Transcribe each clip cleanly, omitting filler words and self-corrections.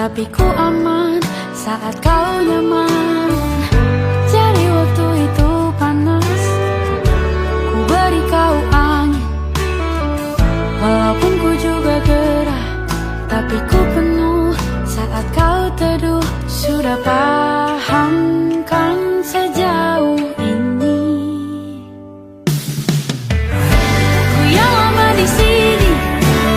tapi ku aman saat kau nyaman. Jadi waktu itu panas, ku beri kau angin. Walaupun ku juga gerah, tapi ku penuh saat kau teduh. Sudah paham kan sejauh ini? Ku yang lama di sini,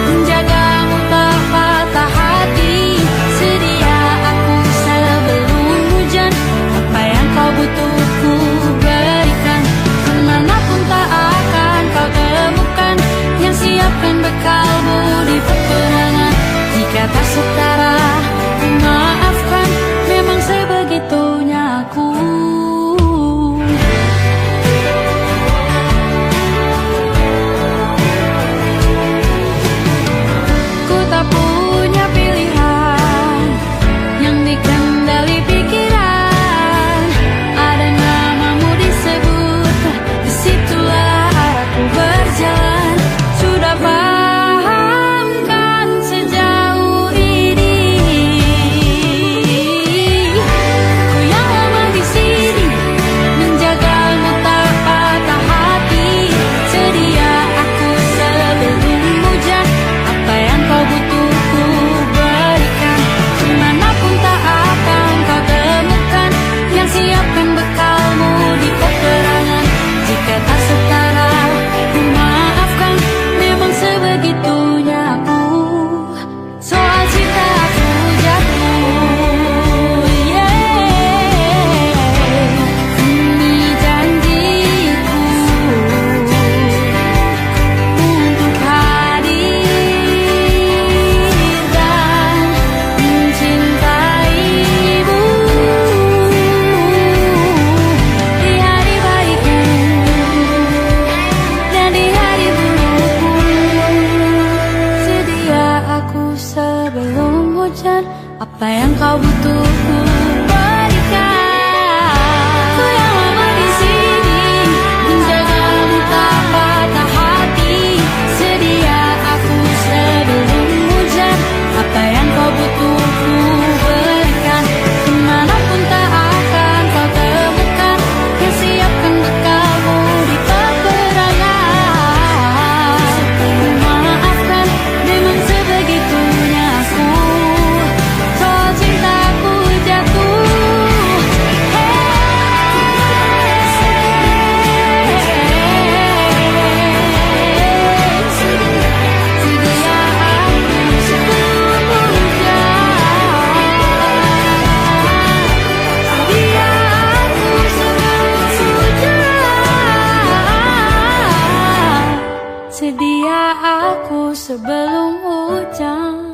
menjagamu tak patah hati. Sedia aku sebelum hujan, apa yang kau butuh ku berikan. Kemanapun tak akan kau temukan yang siapkan bekalmu di peperangan. Jika tak setara, ku maafkan, memang sebegitunya aku. Ku tak punya pilihan yang dikendali pikiran. Ada namamu disebut, disitulah arahku berjalan. Sudah paham kan sejauh ini? Ku yang lama di sini, menjagamu tak patah hati. Sedia aku sebelum hujan, apa yang kau butuh ku berikan. Kemanapun tak akan kau temukan yang siapkan bekalmu di peperangan. Jika tak setara, ku maafkan, memang sebegitunya aku. Soal cinta aku jatuh, ini janjiku untuk hadir dan mencintaimu di hari baikmu dan di hari burukmu. Sedia aku sebelum hujan, apa yang kau butuh ku berikan. Ku yang lama di sini, menjagamu tak patah hati. Sedia aku sebelum hujan, apa yang kau butuh ku berikan. Kemanapun tak akan kau temukan yang siapkan bekalmu di peperangan. Ku maafkan, memang sebegitunya aku. Soal cintaku jatuh, sedia aku sebelum hujan. Sedia aku sebelum hujan. Sedia aku sebelum hujan.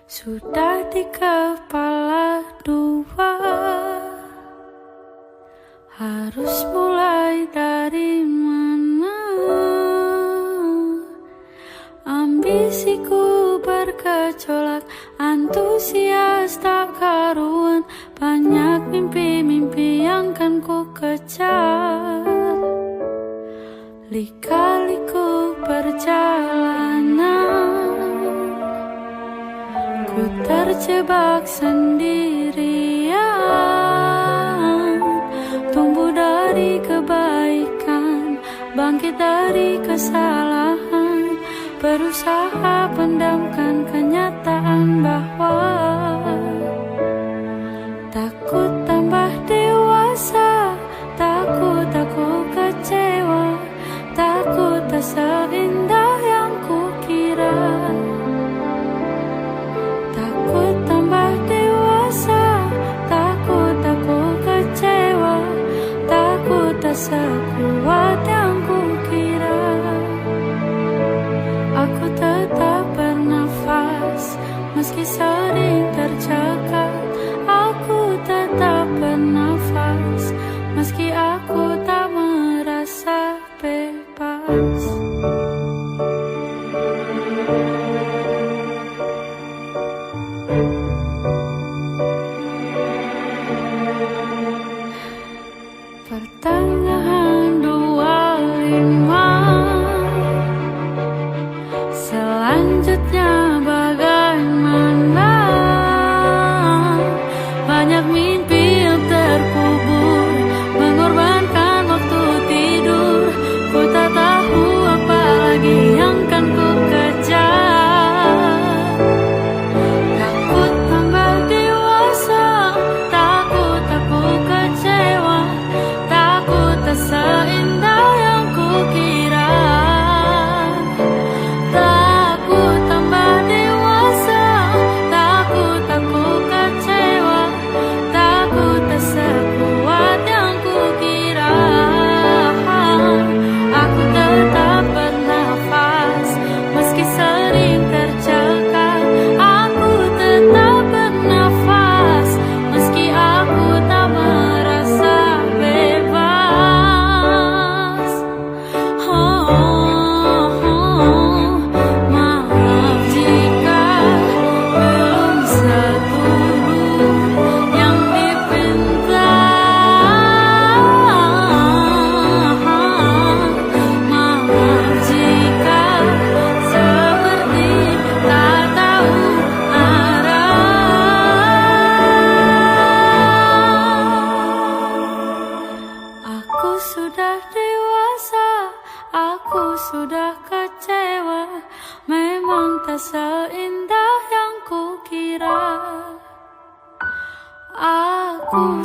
Sudah di kepala dua, harus mulai dari mana? Ambisiku bergejolak, antusias tak karuan. Banyak mimpi-mimpi yang kan ku kejar. Lika-liku perjalanan, ku terjebak sendirian. Tumbuh dari kebaikan, bangkit dari kesalahan. Berusaha pendamkan kenyataan bahwa takut tambah dewasa. Takut aku kecewa, takut tak seindah yang kukira. Takut tambah dewasa, takut aku kecewa, takut tak sekuat yang kukira. Aku tetap bernafas meski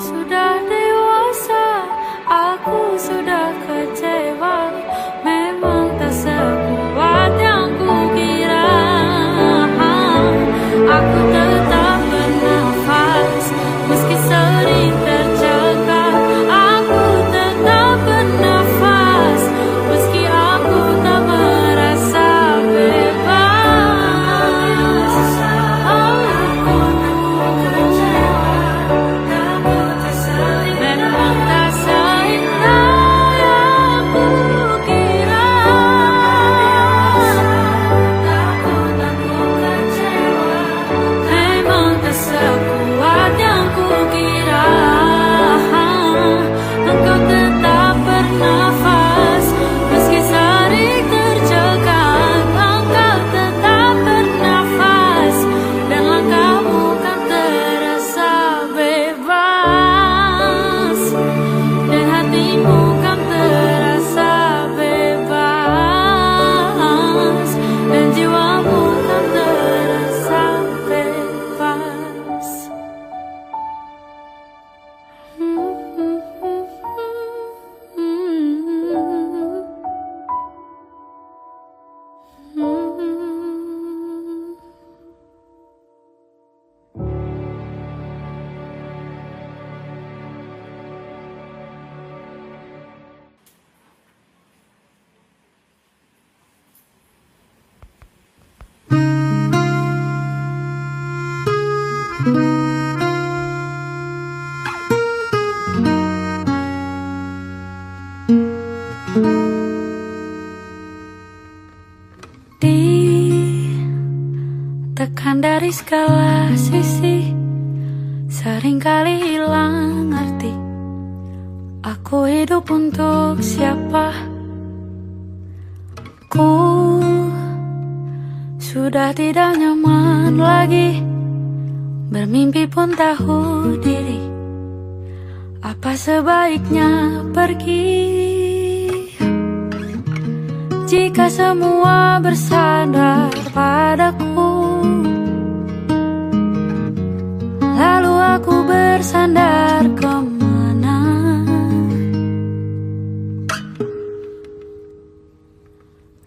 sudah dewasa, aku sudah kecewa. Memang tak sekuat yang kukira. Aku tetap bernafas meski sering tercekat. Aku tetap bernafas meski aku tak merasa bebas. Memang tak seindah yang kukira. Memang tak sekuat yang kukira. Engkau tetap bernafas meski sering tercekat. Engkau tetap bernafas dan langkahmu kan terasa bebas, dan hatimu kan terasa bebas, dan jiwamu kan terasa bebas. Ditekan dari segala sisi, seringkali hilang arti. Aku hidup untuk siapa? Ku sudah tidak nyaman lagi, bermimpi pun tahu diri. Apa sebaiknya pergi? Jika semua bersandar padaku, lalu aku bersandar kemana?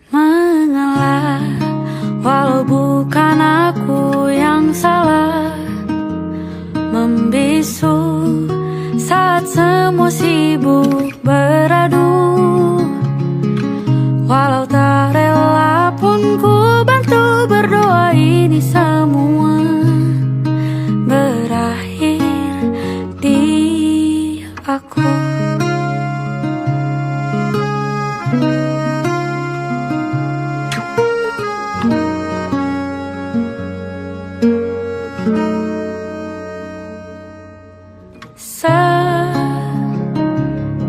Mengalah, walau bukan aku yang salah. Membisu saat semua sibuk beradu. Walau tak rela pun ku bantu berdoa ini semua berakhir di aku.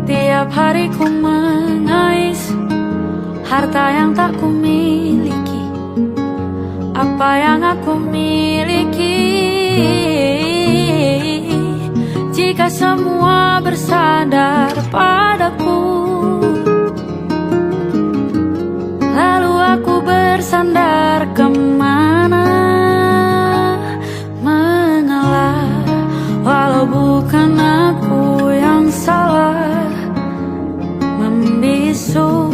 Setiap hari ku mengais harta yang tak ku miliki. Apa yang aku miliki? Jika semua bersandar padaku, lalu aku bersandar kemana? Mengalah, walau bukan aku yang salah. Membisu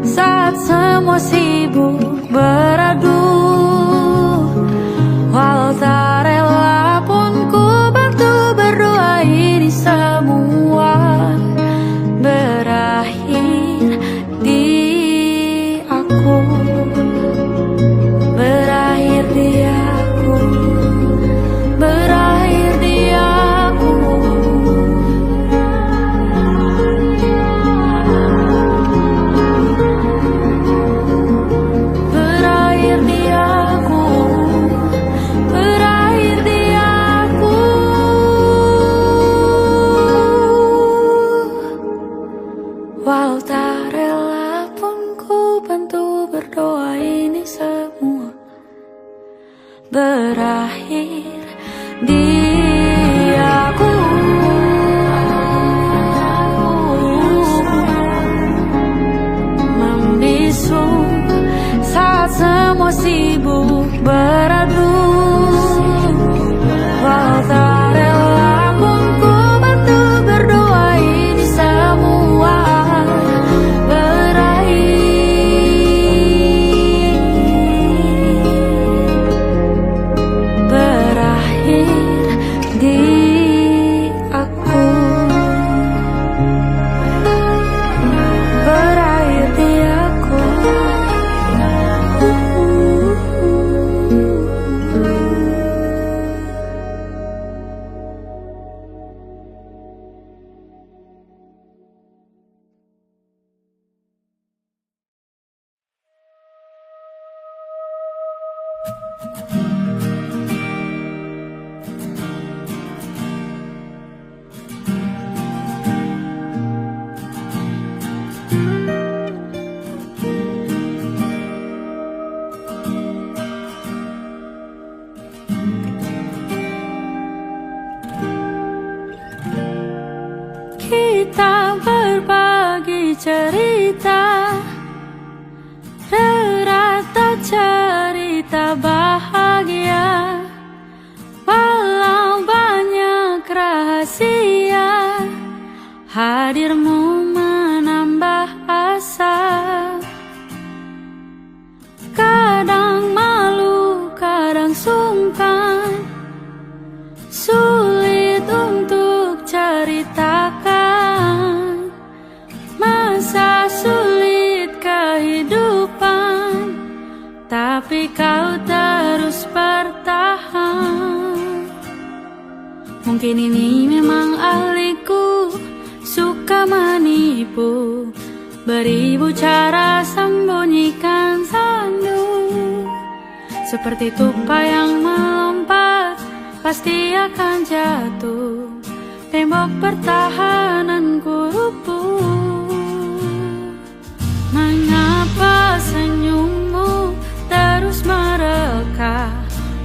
saat semua sibuk beradu. Walau tak rela pun ku bantu berdoa ini semua berakhir di aku. Kita berbagi cerita, derata cerita bahagia, walau banyak rahasia, hadirmu menambah asa. Kadang malu, kadang sungkan, sulit untuk ceritakan masa sulit kehidupan, tapi kau terus bertahan. Mungkin ini memang ahliku, suka menipu, beribu cara sembunyikan sandu. Seperti tupai yang melompat, pasti akan jatuh, tembok pertahananku rubuh. Mengapa senyummu terus mereka?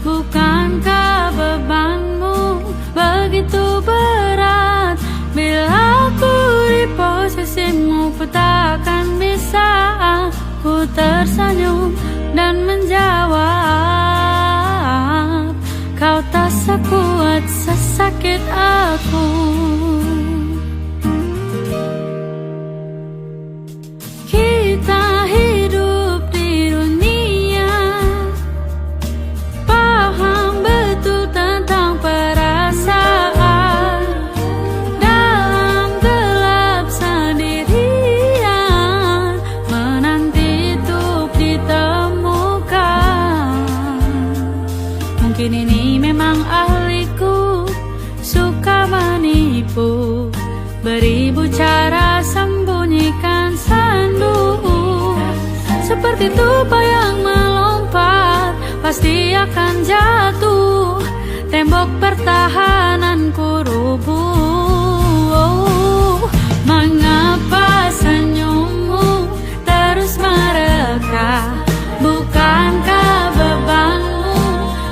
Bukankah bebanmu begitu berat? Bila aku di posisimu, ku takkan bisa. Ku tersenyum dan menjawab, kau tak sekuat sesakit aku. Kita hidup di dunia, paham betul tentang perasaan. Dalam gelap sendirian, menanti untuk ditemukan. Mungkin ini memang ahliku, suka menipu, beribu cara sembunyikan sandu. Seperti tupai yang melompat, pasti akan jatuh, tembok pertahananku rubuh. Mengapa senyummu terus mereka? Bukankah bebanmu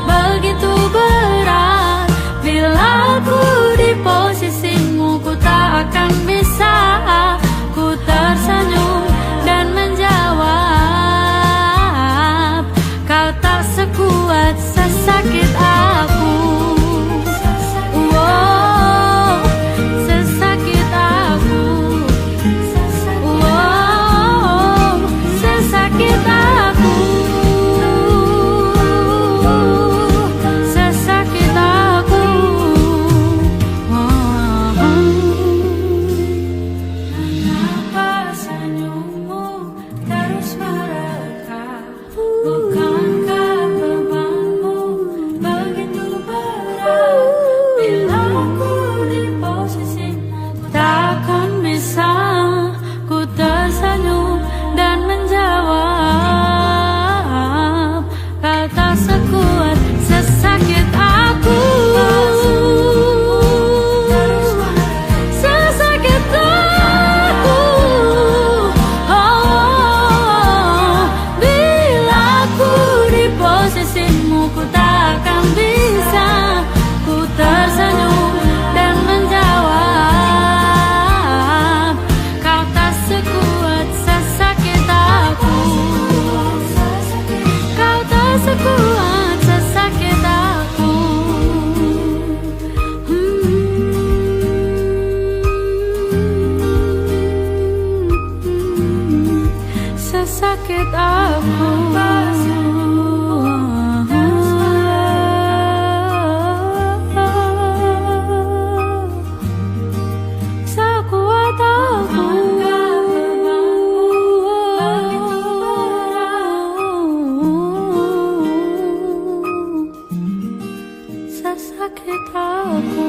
begitu berat? Bila aku di posisimu, ku tak akan bisa. Ku tersenyum dan menjawab, kau tak sekuat sesakit aku. Wow, sesakit aku. Wow, sesakit aku. Sesakit aku. Mengapa senyummu terus mereka? Bukankah bebanmu begitu berat? Bila aku di posisimu, ku takkan bisa. Ku tersenyum dan menjawab, kau tak sekuat sesakit aku. Sesakit aku. Oh, bila aku di posisimu, ku takkan bisa. Ku tersenyum dan menjawab, kau tak sekuat sesakit aku. Kau tak sekuat sesakit aku. Sesakit aku. Sekuat aku. Sesakit aku.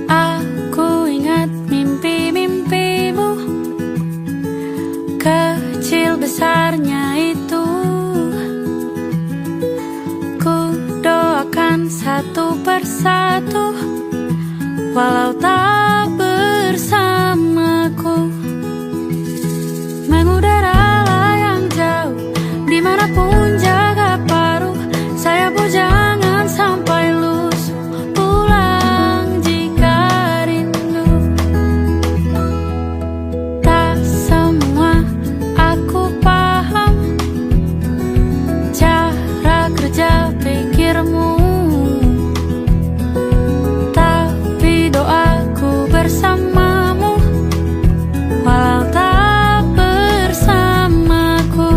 Aku ingat mimpi-mimpimu, kecil besarnya itu. satu persatu, walau tak bersamaku. Mengudara yang jauh, dimanapun jaga paruh. Saya jangan sampai lusuh, pulang jika rindu. Tak semua aku paham cara kerja pikirmu, tapi doaku bersamamu, walau tak bersamaku.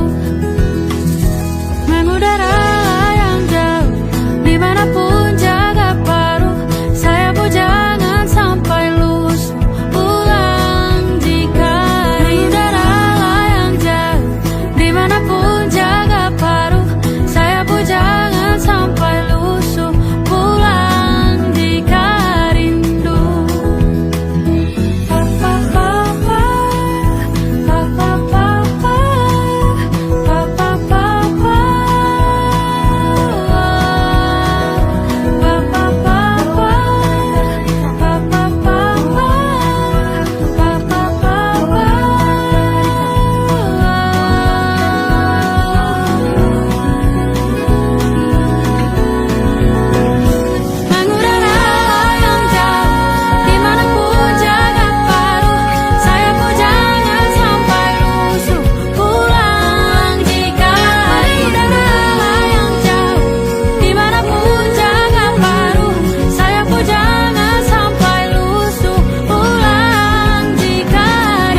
Mengudara yang jauh, dimanapun jaga paruh. Saya jangan sampai lusuh, pulang jika rindu. Mengudara yang jauh, dimanapun jaga paruh. Saya jangan sampai lusuh, pulang jika rindu. Papa, papa, papa, papa, papa, papa, mengudara yang jauh, dimanapun jaga paruh. Saya jangan sampai lusuh, pulang jika rindu. Mengudara yang jauh, dimanapun jaga paruh. Saya jangan sampai lusuh, pulang jika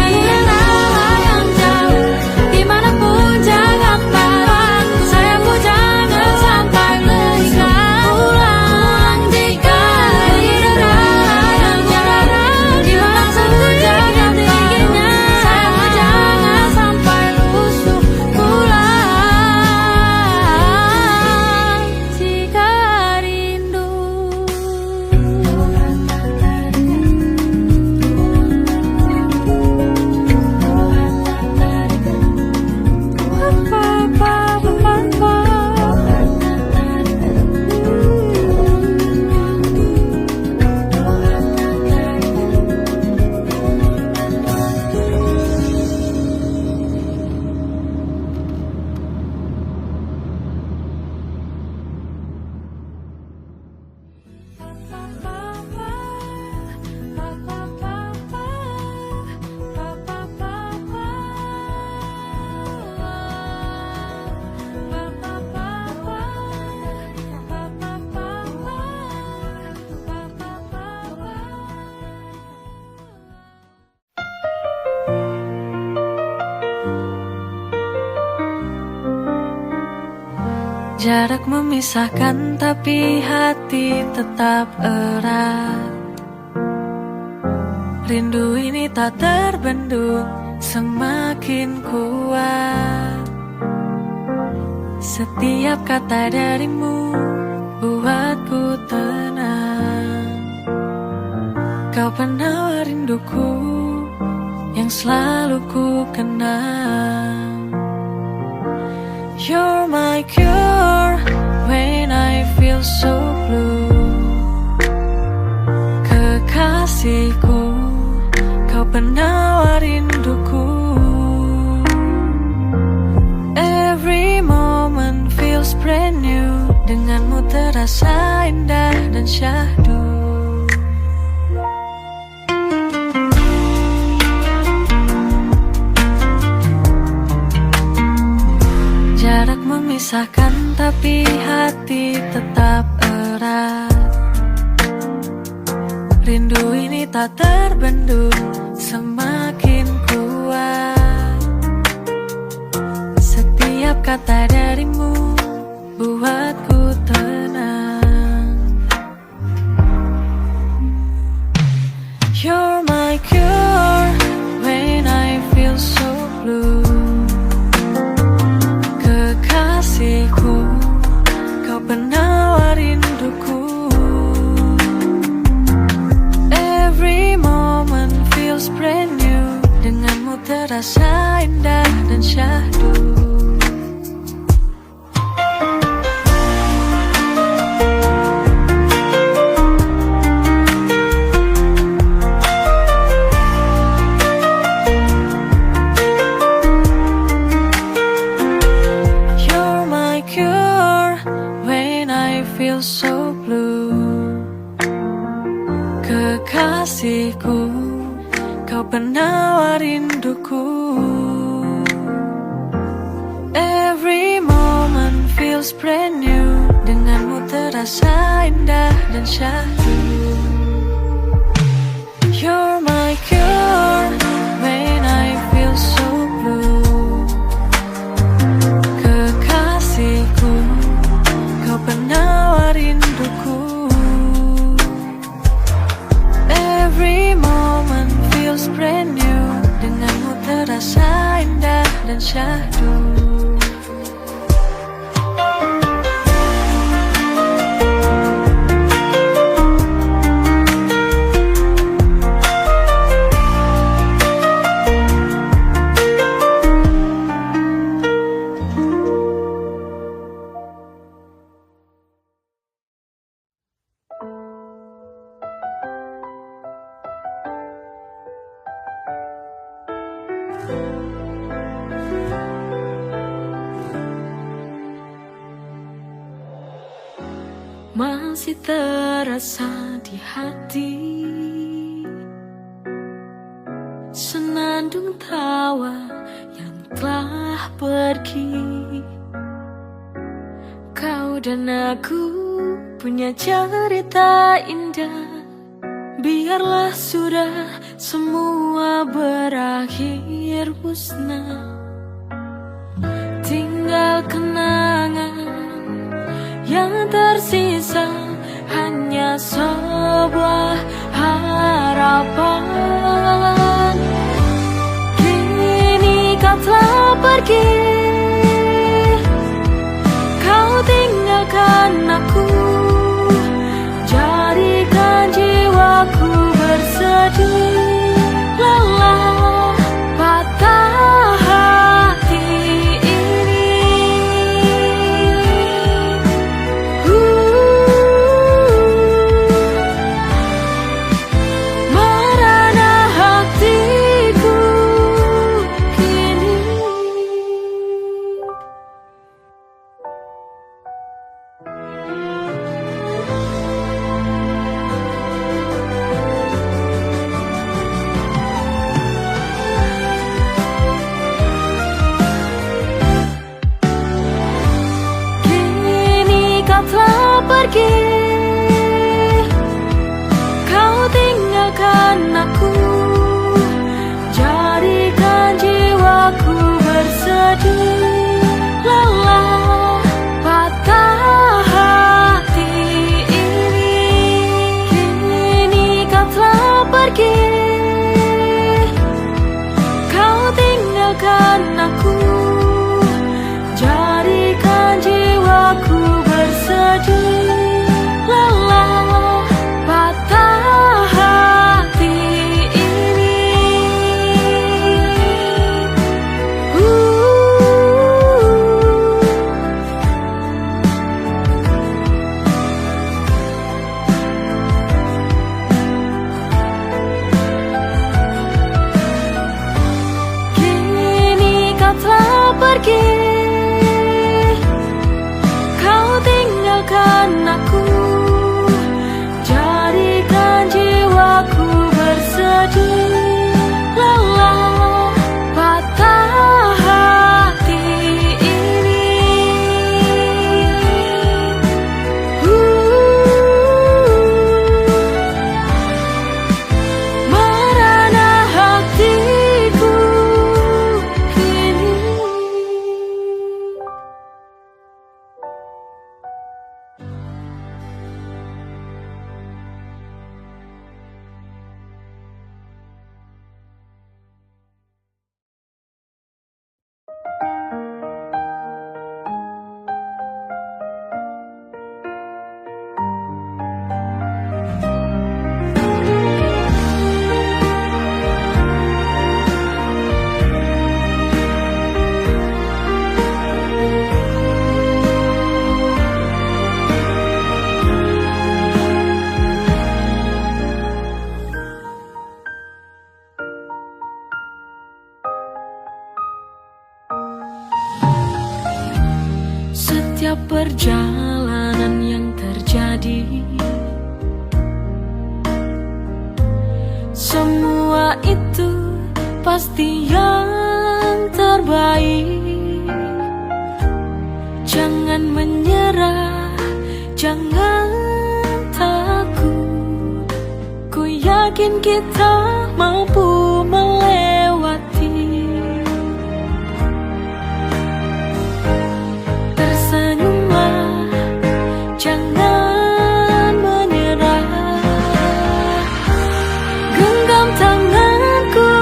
rindu. Mengudara yang jauh, dimanapun jaga paruh. Saya jangan sampai lusuh, pulang jika rindu. Yang jarang dimanapun jaga tingginya. Saya jangan sampai lusuh, pulang jika rindu. Jarak memisahkan tapi hati tetap erat. Rindu ini tak terbendung, semakin kuat. Setiap kata darimu buatku tenang. Kau penawar rinduku yang selalu ku kenang. You're my cure when I feel so blue. Kekasihku, kau penawar rinduku. Every moment feels brand new. Denganmu terasa indah dan syahdu. Jarak memisahkan tapi hati tetap erat. Rindu ini tak terbendung, semakin kuat. Setiap kata darimu buatku tenang. You're my cure when I feel so blue. Kekasihku, kau penawar rinduku. Every moment feels brand new. Denganmu terasa indah dan syahdu. feels brand new. Denganmu terasa indah dan syahdu. You're my cure when I feel so blue. Kekasihku, kau penawar rinduku. Every moment feels brand new. Denganmu terasa indah dan syahdu. Masih terasa di hati senandung tawa yang telah pergi. Kau dan aku punya cerita indah. Biarlah sudah semua berakhir musnah. Tinggal kenangan yang tersisa, hanya sebuah harapan. Kini kau telah pergi, kau tinggalkan aku. Jadikan jiwaku bersedih, lelah, patah hati ini. Merana hatiku kini. Kini kau telah pergi, kau tinggalkan aku. Jadikan jiwaku bersedih, lelah, patah hati ini. Kini kau telah pergi, kau tinggalkan aku. Jadikan jiwaku bersedih, lelah, patah hati ini. Kini kau telah pergi, kau tinggalkan aku. Jadikan jiwaku bersedih, lelah, patah hati ini. Merana hatiku kini. Setiap perjalanan yang terjadi, semua itu pasti yang terbaik. Jangan Jangan takut, ku yakin kita mampu melewati. Tersenyumlah, jangan menyerah. Genggam tanganku,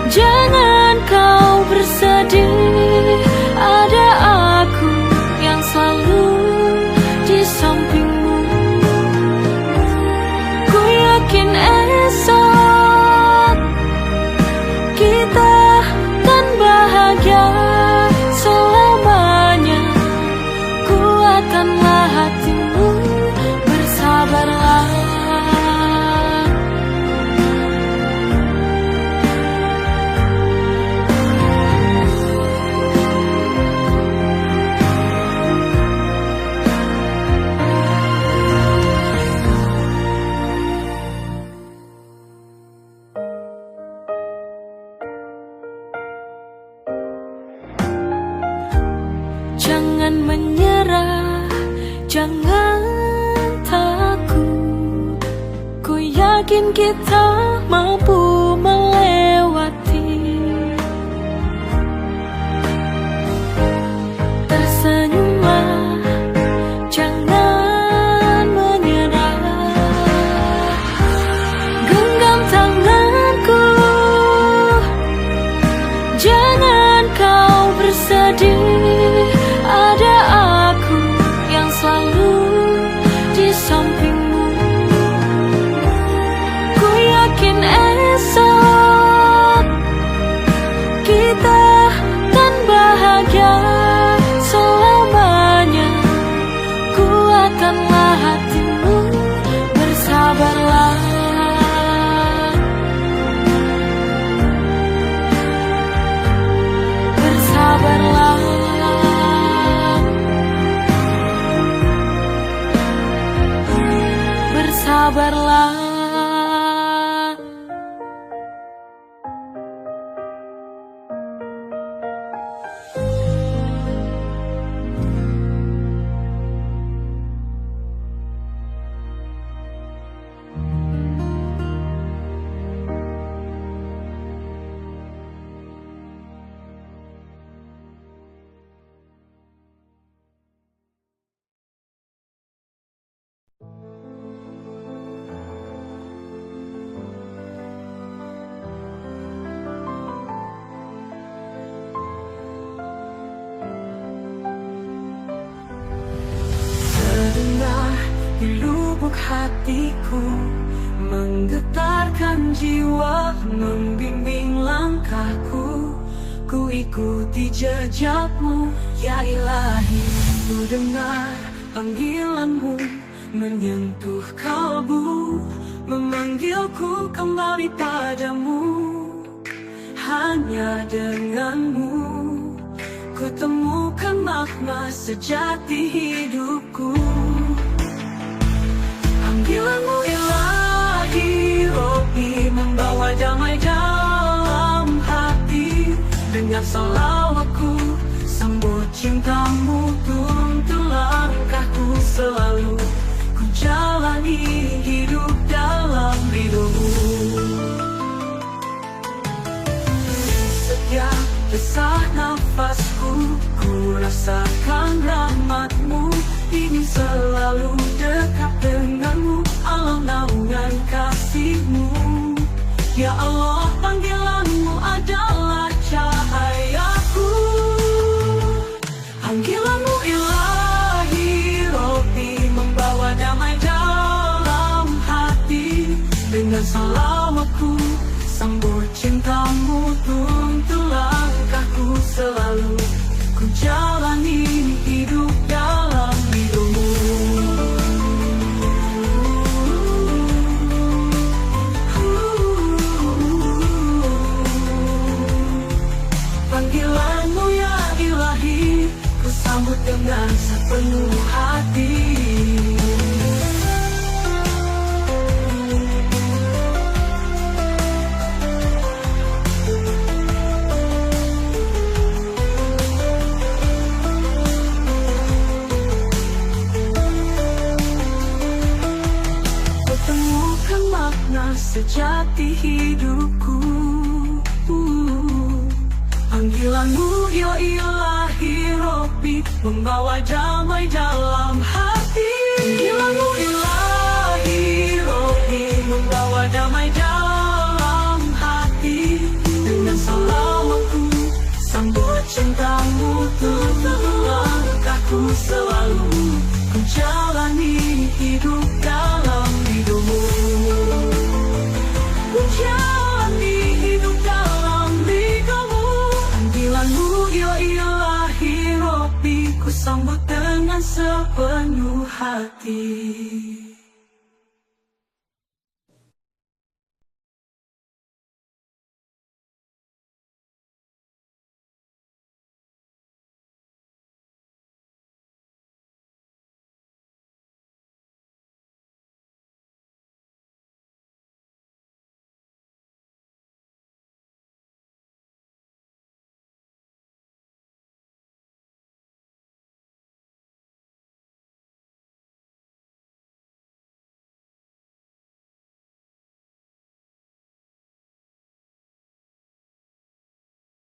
jangan kau bersedih. Ada aku yang selalu di sampingmu. Ku yakin esok kita kan bahagia selamanya. Kuatkanlah hatimu, bersabarlah. Jangan menyerah, jangan takut. Ku yakin kita mampu melewati. Tersenyumlah, jangan menyerah. Genggam tanganku, jangan kau bersedih. Ada aku yang selalu di sampingmu. Ku yakin esok kita kan bahagia selamanya. Kuatkanlah hatimu, bersabarlah. Bersabarlah. Bersabarlah. Di lubuk hatiku, menggetarkan jiwa, membimbing langkahku. Ku ikuti jejakmu, ya Ilahi. Ku dengar panggilanmu, menyentuh kalbu, memanggilku kembali padamu. Hanya denganmu ku temukan makna sejati hidupku. Panggilanmu Ilahi, Robbi, membawa damai dalam hati. Dengan salawatku, sambut cintamu, tuntun langkahku selalu. Ku jalani hidup dalam ridhomu. Setiap desah nafasku, ku rasakan rahmatmu. Ingin selalu dekat denganmu, alam naungan kasihmu. Ya Allah, panggilanmu adalah cahayaku. Panggilanmu Ilahi, Robbi, membawa damai dalam hati. Dengan salawatku, sambut cintamu, tuntun langkahku selalu. Ku jalani hidup dalam ridhomu. Panggilanmu ya Ilahi, ku sambut dengan sepenuh hati. arti hidupku. Panggilanmu ya ilahi Rabbi, membawa damai dalam hati. Panggilanmu ilahi Rabbi, membawa damai dalam hati. Dengan salawatku sambut cintamu tuh langkahku selalu. Ku jalani hidup dalam ridhomu. Ku jalani hidup dalam ridhomu. Panggilanmu ya ilahi Rabbi, ku sambut dengan sepenuh hati.